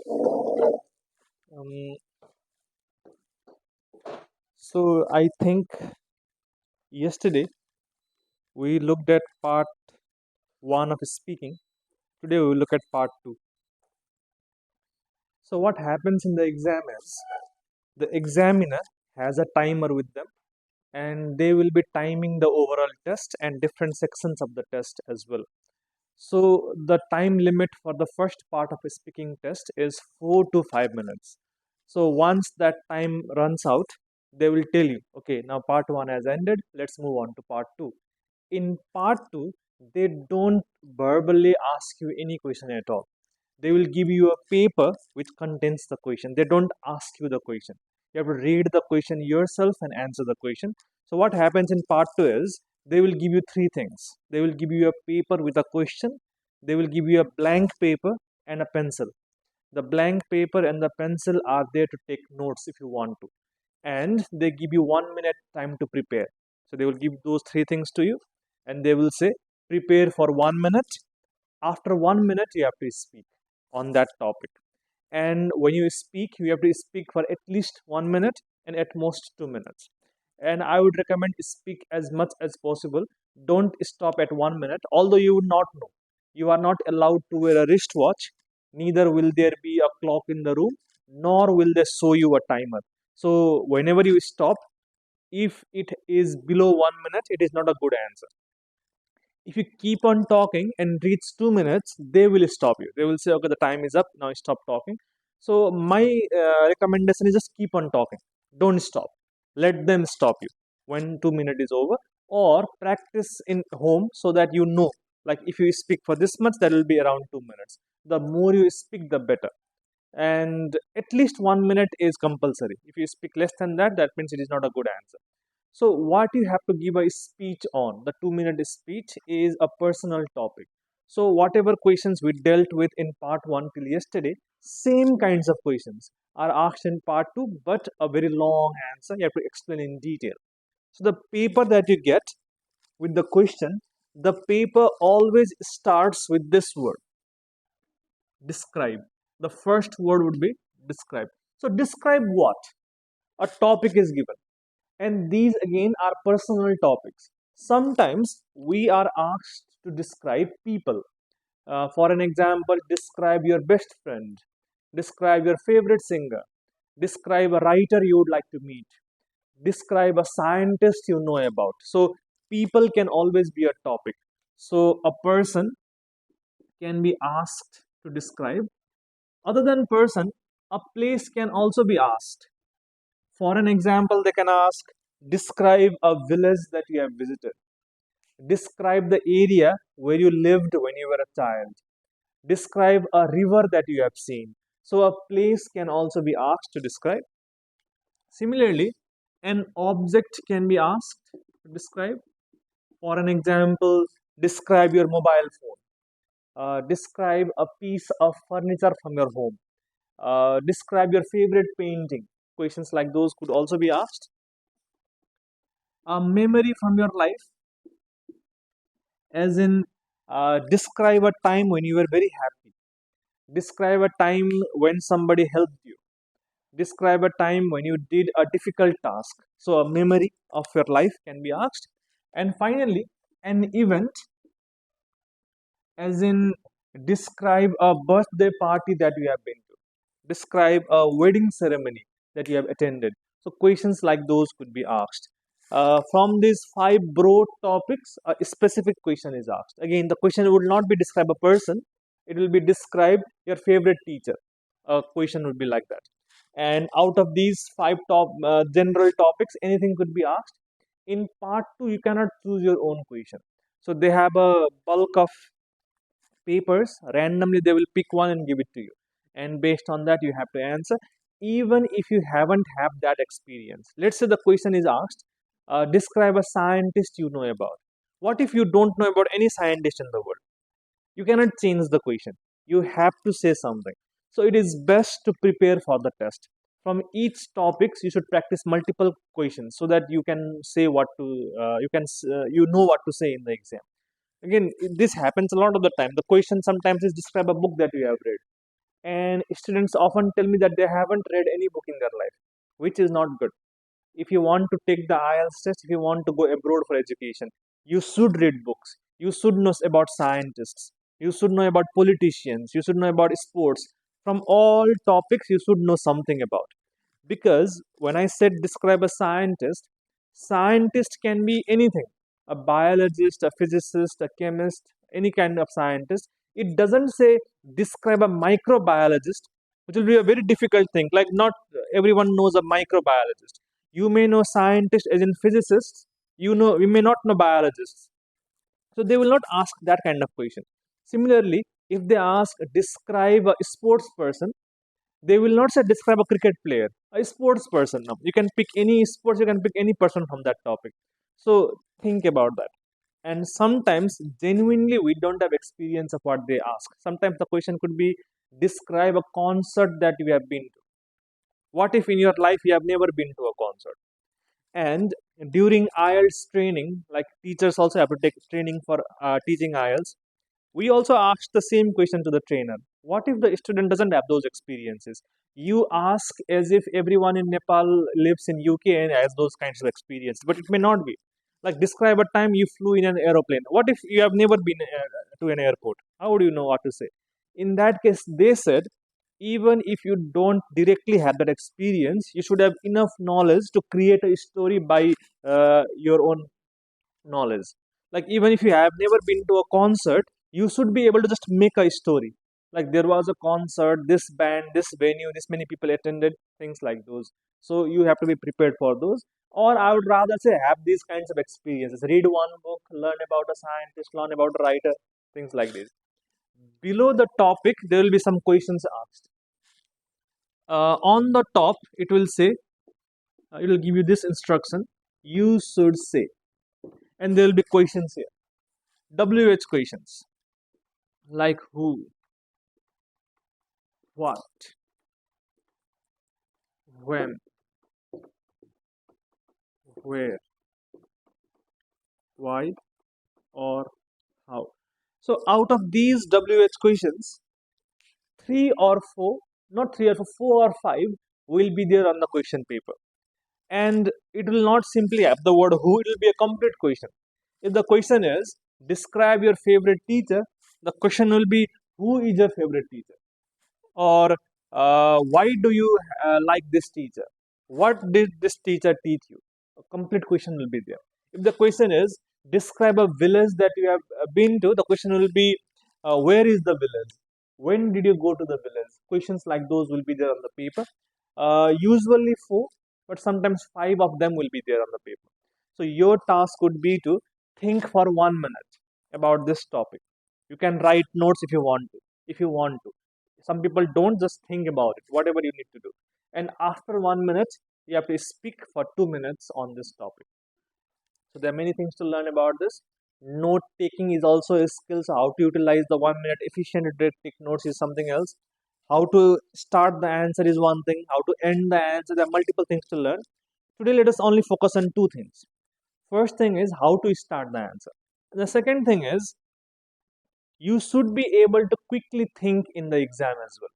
Um, so I think yesterday we looked at part one of speaking. Today we will look at part two. So what happens in the exam is the examiner has a timer with them, and they will be timing the overall test and different sections of the test as well. So the time limit for the first part of a speaking test is 4 to 5 minutes. So once that time runs out, they will tell you, okay, now part one has ended. Let's move on to part two. In part two, they don't verbally ask you any question at all. They will give you a paper which contains the question. They don't ask you the question. You have to read the question yourself and answer the question. So what happens in part two is they will give you three things. They will give you a paper with a question. They will give you a blank paper and a pencil. The blank paper and the pencil are there to take notes if you want to. And they give you 1 minute time to prepare. So they will give those three things to you, and they will say, prepare for 1 minute. After 1 minute, you have to speak on that topic. And when you speak, you have to speak for at least 1 minute and at most 2 minutes. And I would recommend speak as much as possible. Don't stop at 1 minute, although you would not know. You are not allowed to wear a wristwatch, neither will there be a clock in the room, nor will they show you a timer. So, whenever you stop, if it is below 1 minute, it is not a good answer. If you keep on talking and reach 2 minutes, they will stop you. They will say, okay, the time is up, now stop talking. So my recommendation is just keep on talking. Don't stop. Let them stop you when 2 minutes is over, or practice in home so that you know. Like if you speak for this much, that will be around 2 minutes. The more you speak, the better. And at least 1 minute is compulsory. If you speak less than that, that means it is not a good answer. So, what you have to give a speech on, the 2 minute speech is a personal topic. So, whatever questions we dealt with in part one till yesterday, same kinds of questions are asked in part two, but a very long answer. You have to explain in detail. So, the paper that you get with the question, the paper always starts with this word, describe. The first word would be describe. So, describe what? A topic is given, and these again are personal topics. Sometimes we are asked to describe people. For an example, describe your best friend, describe your favorite singer, describe a writer you would like to meet, describe a scientist you know about. So, people can always be a topic. So, a person can be asked to describe. Other than person, a place can also be asked. For an example, they can ask, describe a village that you have visited. Describe the area where you lived when you were a child. Describe a river that you have seen. So a place can also be asked to describe. Similarly, an object can be asked to describe. For an example, describe your mobile phone. Describe a piece of furniture from your home. Describe your favorite painting. Questions like those could also be asked. A memory from your life, as in describe a time when you were very happy, describe a time when somebody helped you, describe a time when you did a difficult task. So a memory of your life can be asked. And finally, an event, as in describe a birthday party that you have been to, describe a wedding ceremony that you have attended. So questions like those could be asked. From these five broad topics, a specific question is asked. Again, the question would not be describe a person, it will be describe your favorite teacher. A question would be like that. And out of these five top general topics, anything could be asked. In part two, you cannot choose your own question. So they have a bulk of papers. Randomly they will pick one and give it to you, and based on that you have to answer, even if you haven't had that experience. Let's say the question is asked, describe a scientist you know about. What if you don't know about any scientist in the world? You cannot change the question. You have to say something. So it is best to prepare for the test. From each topics you should practice multiple questions so that you can say what to you know what to say in the exam. Again, this happens a lot of the time. The question sometimes is describe a book that you have read. And students often tell me that they haven't read any book in their life, which is not good. If you want to take the IELTS test, if you want to go abroad for education, you should read books. You should know about scientists. You should know about politicians. You should know about sports. From all topics, you should know something about. Because when I said describe a scientist, scientist can be anything, a biologist, a physicist, a chemist, any kind of scientist. It doesn't say describe a microbiologist, which will be a very difficult thing. Like, not everyone knows a microbiologist. You may know scientists as in physicists, you may not know biologists. So they will not ask that kind of question. Similarly, if they ask describe a sports person, they will not say describe a cricket player, a sports person. No, you can pick any sports, you can pick any person from that topic. So think about that. And sometimes genuinely we don't have experience of what they ask. Sometimes the question could be describe a concert that you have been to. What if in your life you have never been to a concert? And during IELTS training, like teachers also have to take training for teaching IELTS, we also asked the same question to the trainer. What if the student doesn't have those experiences? You ask as if everyone in Nepal lives in UK and has those kinds of experiences, but it may not be. Like, describe a time you flew in an aeroplane. What if you have never been to an airport? How would you know what to say? In that case, they said, even if you don't directly have that experience, you should have enough knowledge to create a story by your own knowledge. Like, even if you have never been to a concert, you should be able to just make a story. Like, there was a concert, this band, this venue, this many people attended, things like those. So you have to be prepared for those. Or I would rather say have these kinds of experiences. Read one book, learn about a scientist, learn about a writer, things like this. Below the topic, there will be some questions asked. On the top, it will give you this instruction. You should say, and there will be questions here. WH questions like who, what, when, where, why, or how. So out of these WH questions, three or four, not three or four, four or five will be there on the question paper. And it will not simply have the word who, it will be a complete question. If the question is describe your favorite teacher, the question will be who is your favorite teacher? Or why do you like this teacher? What did this teacher teach you? A complete question will be there. If the question is describe a village that you have been to, the question will be where is the village? When did you go to the village? Questions like those will be there on the paper. Usually four, but sometimes five of them will be there on the paper. So your task would be to think for 1 minute about this topic. You can write notes if you want to. If you want to, some people don't, just think about it, whatever you need to do. And after 1 minute, you have to speak for 2 minutes on this topic. So there are many things to learn about this. Note taking is also a skill. So how to utilize the 1 minute efficient to take notes is something else. How to start the answer is one thing. How to end the answer. There are multiple things to learn. Today, let us only focus on two things. First thing is how to start the answer. And the second thing is you should be able to quickly think in the exam as well.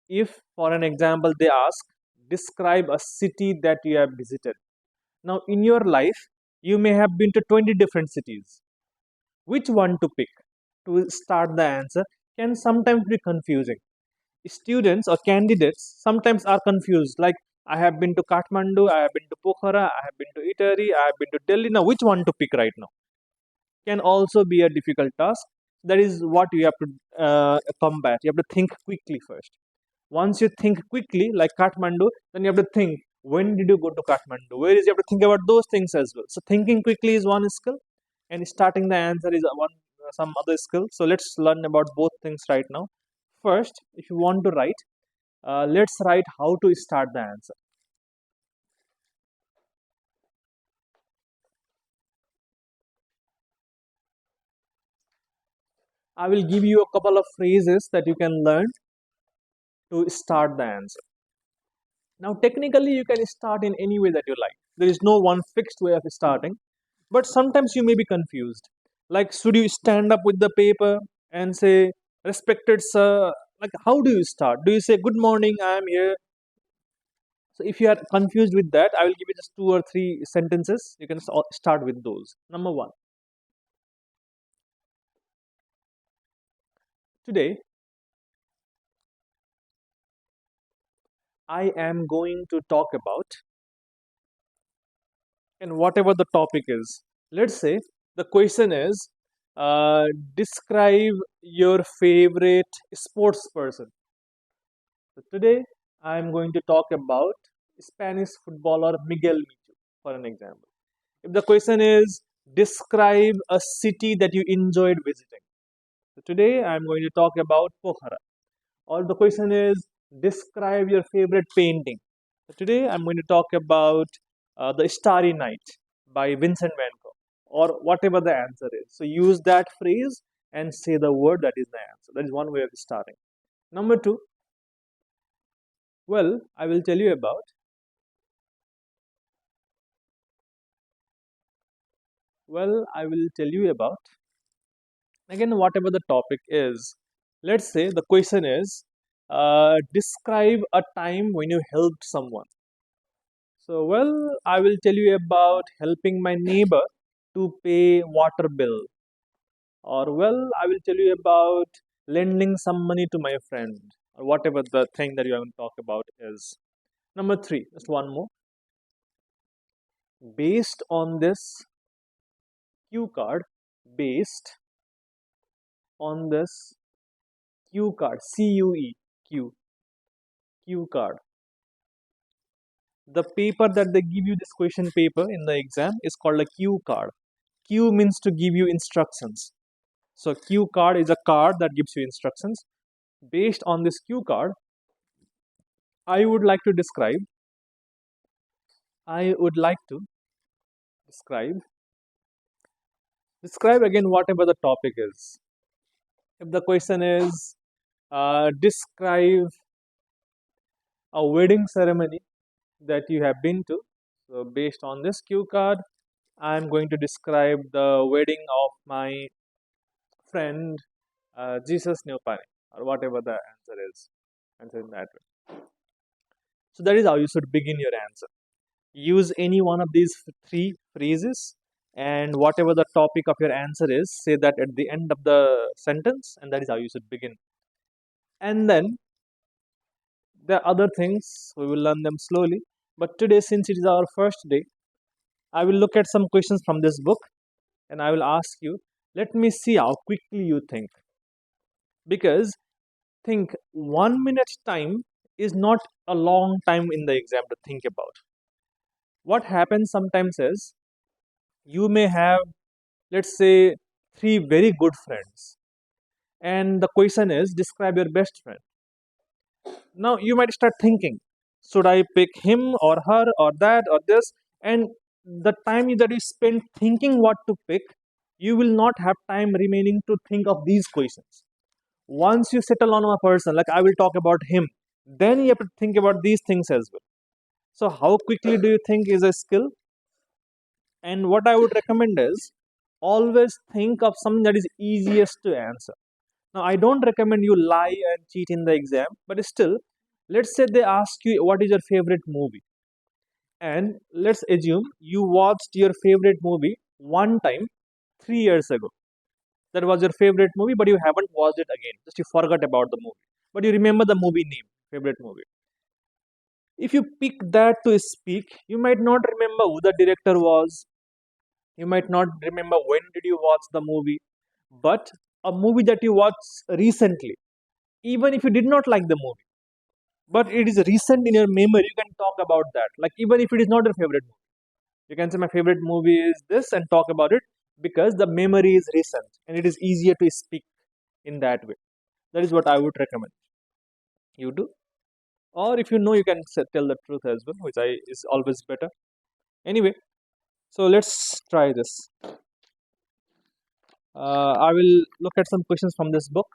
If, for an example, they ask, describe a city that you have visited. Now, in your life, you may have been to 20 different cities. Which one to pick to start the answer can sometimes be confusing. Students or candidates sometimes are confused. Like, I have been to Kathmandu, I have been to Pokhara, I have been to Italy, I have been to Delhi. Now, which one to pick right now? Can also be a difficult task. That is what you have to combat. You have to think quickly first. Once you think quickly, like Kathmandu, then you have to think when did you go to Kathmandu? Where is you have to think about those things as well. So thinking quickly is one skill, and starting the answer is one some other skill. So let's learn about both things right now. First, if you want to write, let's write how to start the answer. I will give you a couple of phrases that you can learn to start the answer. Now, technically, you can start in any way that you like. There is no one fixed way of starting, but sometimes you may be confused. Like, should you stand up with the paper and say, respected sir? Like, how do you start? Do you say, "Good morning, I am here"? So if you are confused with that, I will give you just two or three sentences. You can start with those. Number one, today I am going to talk about, and whatever the topic is. Let's say the question is, uh, describe your favorite sports person. So today I am going to talk about Spanish footballer Miguel Michu, for an example. If the question is, describe a city that you enjoyed visiting. So today I am going to talk about Pokhara. Or the question is, describe your favorite painting. So today I'm going to talk about The Starry Night by Vincent van Gogh, or whatever the answer is. So use that phrase and say the word that is the answer. That is one way of starting. Number two, well, I will tell you about, I will tell you about, again, whatever the topic is. Let's say the question is, describe a time when you helped someone. So, well, I will tell you about helping my neighbor to pay water bill. Or, well, I will tell you about lending some money to my friend. Or whatever the thing that you want to talk about is. Number three, just one more. Based on this cue card, based on this cue card, CUE, cue card. The paper that they give you, this question paper in the exam, is called a cue card. Cue means to give you instructions. So cue card is a card that gives you instructions. Based on this cue card, I would like to describe, I would like to describe, describe again whatever the topic is. If the question is, describe a wedding ceremony that you have been to. So based on this cue card, I am going to describe the wedding of my friend Jesus Neopane, or whatever the answer is. Answer in that way. So that is how you should begin your answer. Use any one of these three phrases, and whatever the topic of your answer is, say that at the end of the sentence, and that is how you should begin. And then the other things we will learn them slowly. But today, since it is our first day, I will look at some questions from this book, and I will ask you, let me see how quickly you think. Because think 1 minute time is not a long time in the exam to think about. What happens sometimes is, you may have, let's say, three very good friends, and the question is, describe your best friend. Now you might start thinking, should I pick him or her or that or this? And the time that you spend thinking what to pick, you will not have time remaining to think of these questions. Once you settle on a person, like I will talk about him, then you have to think about these things as well. So how quickly do you think is a skill? And what I would recommend is, always think of something that is easiest to answer. Now, I don't recommend you lie and cheat in the exam, but still, let's say they ask you what is your favorite movie. And let's assume you watched your favorite movie one time 3 years ago. That was your favorite movie, but you haven't watched it again. Just you forgot about the movie. But you remember the movie name, favorite movie. If you pick that to speak, you might not remember who the director was. You might not remember when did you watch the movie. But a movie that you watched recently, even if you did not like the movie, but it is recent in your memory, you can talk about that. Like, even if it is not your favorite movie, you can say my favorite movie is this and talk about it, because the memory is recent and it is easier to speak in that way. That is what I would recommend you do. Or if you know, you can tell the truth as well, which I is always better. Anyway, so let's try this. I will look at some questions from this book,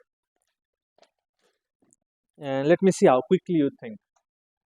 and let me see how quickly you think.